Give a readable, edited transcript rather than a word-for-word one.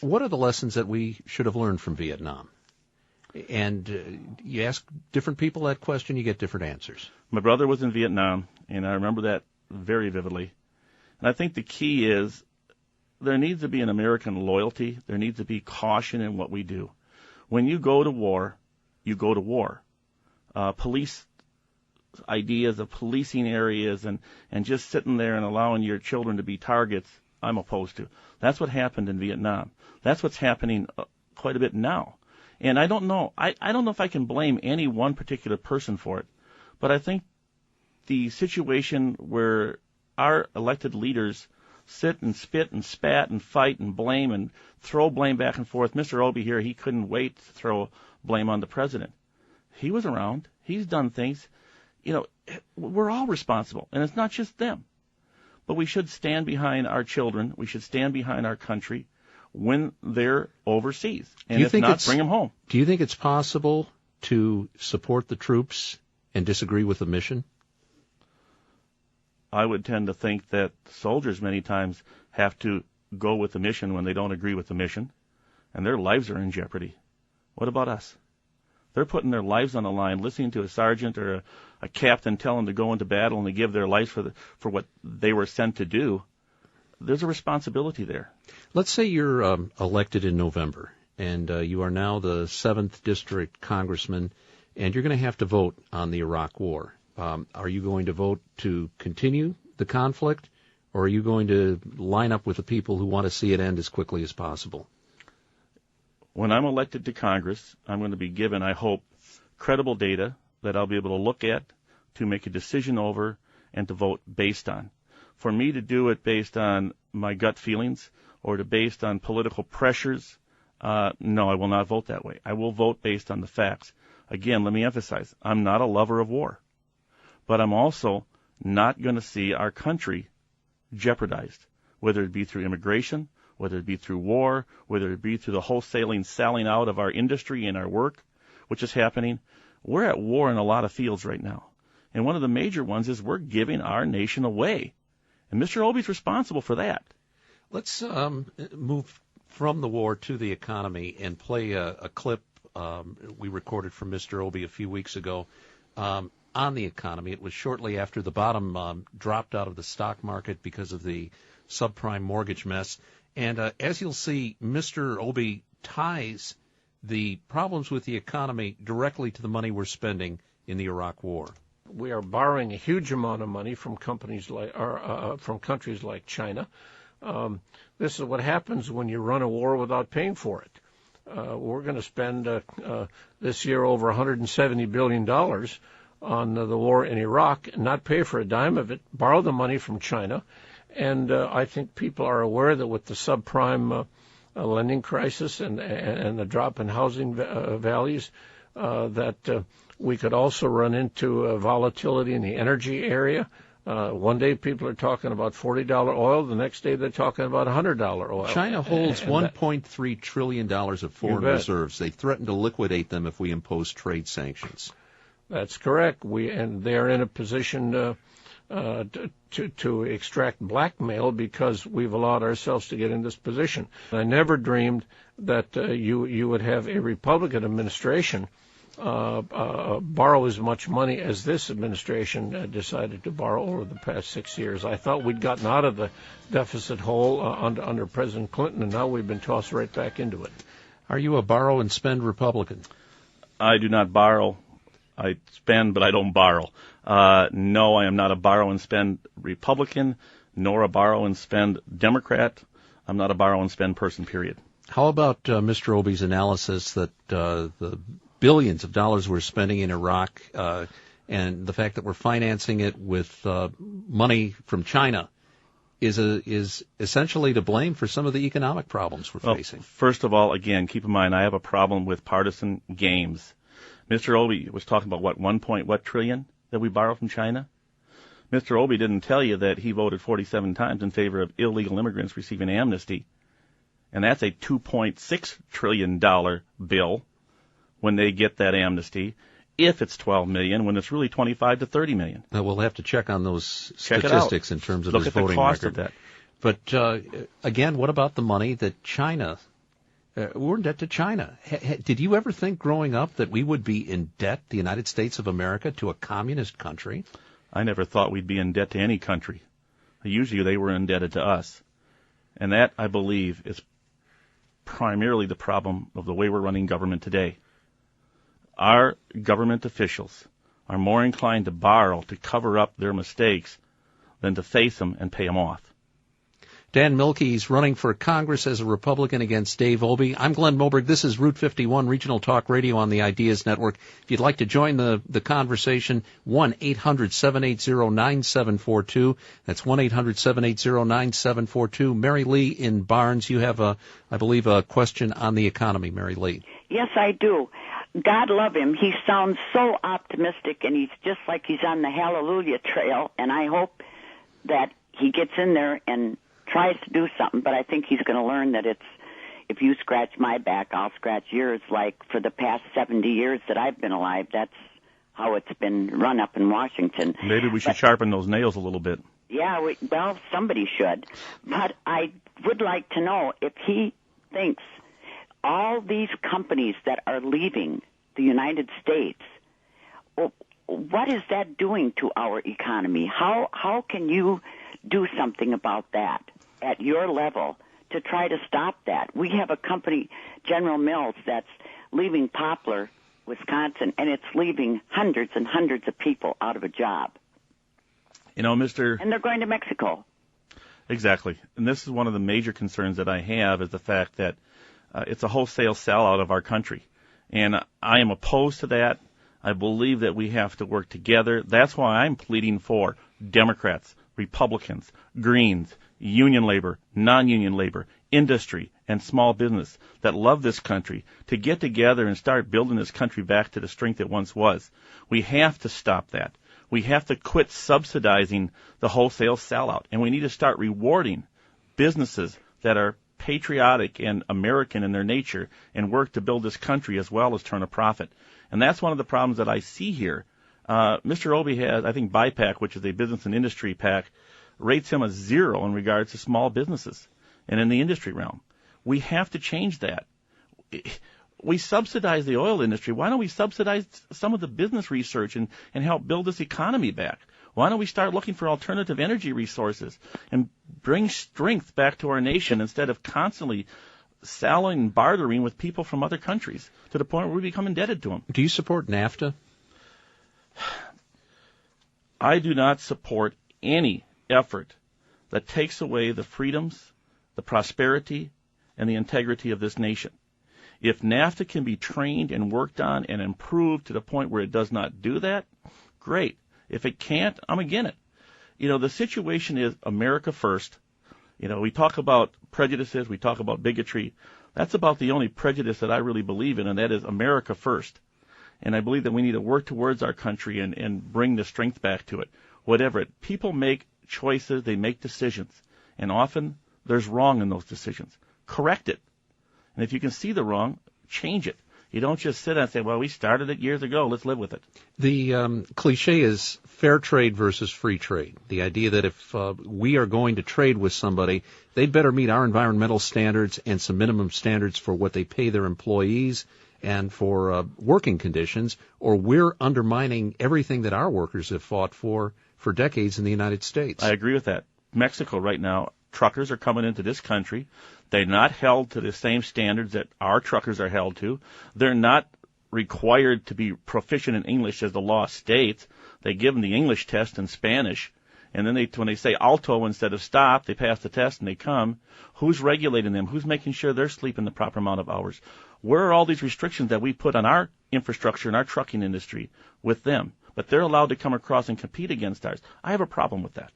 What are the lessons that we should have learned from Vietnam? And you ask different people that question, you get different answers. My brother was in Vietnam, and I remember that very vividly. And I think the key is there needs to be an American loyalty. There needs to be caution in what we do. When you go to war, you go to war. Police ideas of policing areas and just sitting there and allowing your children to be targets, I'm opposed to. That's what happened in Vietnam. That's what's happening quite a bit now. And I don't know. I don't know if I can blame any one particular person for it. But I think the situation where our elected leaders sit and spit and spat and fight and blame and throw blame back and forth. Mr. Obie here, he couldn't wait to throw blame on the president. He was around. He's done things. You know, we're all responsible, and it's not just them. But we should stand behind our children. We should stand behind our country when they're overseas. And if not, bring them home. Do you think it's possible to support the troops and disagree with the mission? I would tend to think that soldiers many times have to go with the mission when they don't agree with the mission, and their lives are in jeopardy. What about us? They're putting their lives on the line, listening to a sergeant or a captain tell them to go into battle and to give their lives for what they were sent to do. There's a responsibility there. Let's say you're elected in November, and you are now the 7th District Congressman, and you're going to have to vote on the Iraq War. Are you going to vote to continue the conflict, or are you going to line up with the people who want to see it end as quickly as possible? When I'm elected to Congress, I'm going to be given, I hope, credible data that I'll be able to look at, to make a decision over, and to vote based on. For me to do it based on my gut feelings or based on political pressures, no, I will not vote that way. I will vote based on the facts. Again, let me emphasize, I'm not a lover of war, but I'm also not going to see our country jeopardized, whether it be through immigration, whether it be through war, whether it be through the wholesaling, selling out of our industry and our work, which is happening. We're at war in a lot of fields right now. And one of the major ones is we're giving our nation away. And Mr. Obie's responsible for that. Let's move from the war to the economy and play a clip we recorded from Mr. Obie a few weeks ago on the economy. It was shortly after the bottom dropped out of the stock market because of the subprime mortgage mess. And as you'll see, Mr. Obie ties the problems with the economy directly to the money we're spending in the Iraq War. We are borrowing a huge amount of money from companies like, from countries like China. This is what happens when you run a war without paying for it. We're going to spend this year over $170 billion on the war in Iraq and not pay for a dime of it, borrow the money from China. And I think people are aware that with the subprime lending crisis and the drop in housing values, that we could also run into volatility in the energy area. One day people are talking about $40 oil. The next day they're talking about $100 oil. China holds $1.3 trillion of foreign reserves. They threaten to liquidate them if we impose trade sanctions. That's correct. And they're in a position to extract blackmail because we've allowed ourselves to get in this position. I never dreamed that you would have a Republican administration borrow as much money as this administration decided to borrow over the past 6 years. I thought we'd gotten out of the deficit hole under President Clinton, and now we've been tossed right back into it. Are you a borrow and spend Republican? I do not borrow. I spend, but I don't borrow. No, I am not a borrow and spend Republican, nor a borrow and spend Democrat. I'm not a borrow and spend person, period. How about Mr. Obie's analysis that the billions of dollars we're spending in Iraq and the fact that we're financing it with money from China is essentially to blame for some of the economic problems we're facing? First of all, again, keep in mind I have a problem with partisan games. Mr. Obie was talking about, what trillion that we borrow from China? Mr. Obie didn't tell you that he voted 47 times in favor of illegal immigrants receiving amnesty. And that's a $2.6 trillion bill when they get that amnesty, if it's $12 million, when it's really $25 to $30 million. We'll have to check on those statistics in terms of his voting record. Look at the cost of that. But, again, what about the money that China We're in debt to China. Did you ever think growing up that we would be in debt, the United States of America, to a communist country? I never thought we'd be in debt to any country. Usually they were indebted to us. And that, I believe, is primarily the problem of the way we're running government today. Our government officials are more inclined to borrow to cover up their mistakes than to face them and pay them off. Dan Mielke is running for Congress as a Republican against Dave Obey. I'm Glen Moberg. This is Route 51 Regional Talk Radio on the Ideas Network. If you'd like to join the conversation, 1-800-780-9742. That's 1-800-780-9742. Mary Lee in Barnes, you have, I believe, a question on the economy. Mary Lee. Yes, I do. God love him. He sounds so optimistic, and he's just like he's on the Hallelujah trail, and I hope that he gets in there and tries to do something, but I think he's going to learn that it's, if you scratch my back, I'll scratch yours. Like for the past 70 years that I've been alive, that's how it's been run up in Washington. Maybe we should sharpen those nails a little bit. Yeah, well, somebody should. But I would like to know if he thinks all these companies that are leaving the United States, what is that doing to our economy? How can you do something about that at your level to try to stop that? We have a company, General Mills, that's leaving Poplar, Wisconsin, and it's leaving hundreds and hundreds of people out of a job. You know, And they're going to Mexico. Exactly. And this is one of the major concerns that I have is the fact that it's a wholesale sellout of our country. And I am opposed to that. I believe that we have to work together. That's why I'm pleading for Democrats, Republicans, Greens, union labor, non-union labor, industry, and small business that love this country to get together and start building this country back to the strength it once was. We have to stop that. We have to quit subsidizing the wholesale sellout, and we need to start rewarding businesses that are patriotic and American in their nature and work to build this country as well as turn a profit. And that's one of the problems that I see here. Mr. Obey has, I think, BIPAC, which is a business and industry PAC, rates him a 0 in regards to small businesses and in the industry realm. We have to change that. We subsidize the oil industry. Why don't we subsidize some of the business research and help build this economy back? Why don't we start looking for alternative energy resources and bring strength back to our nation instead of constantly selling and bartering with people from other countries to the point where we become indebted to them? Do you support NAFTA? I do not support any effort that takes away the freedoms, the prosperity, and the integrity of this nation. If NAFTA can be trained and worked on and improved to the point where it does not do that, great. If it can't, I'm against it. You know, the situation is America first. You know, we talk about prejudices, we talk about bigotry. That's about the only prejudice that I really believe in, and that is America first. And I believe that we need to work towards our country and bring the strength back to it. Whatever it. People make choices, they make decisions, and often there's wrong in those decisions. Correct it. And if you can see the wrong, change it. You don't just sit and say, well, we started it years ago, let's live with it. The cliche is fair trade versus free trade. The idea that if we are going to trade with somebody, they'd better meet our environmental standards and some minimum standards for what they pay their employees and for working conditions, or we're undermining everything that our workers have fought for decades in the United States. I agree with that. Mexico right now, truckers are coming into this country. They're not held to the same standards that our truckers are held to. They're not required to be proficient in English as the law states. They give them the English test in Spanish, and then when they say alto instead of stop, they pass the test and they come. Who's regulating them? Who's making sure they're sleeping the proper amount of hours? Where are all these restrictions that we put on our infrastructure and our trucking industry with them? But they're allowed to come across and compete against ours. I have a problem with that.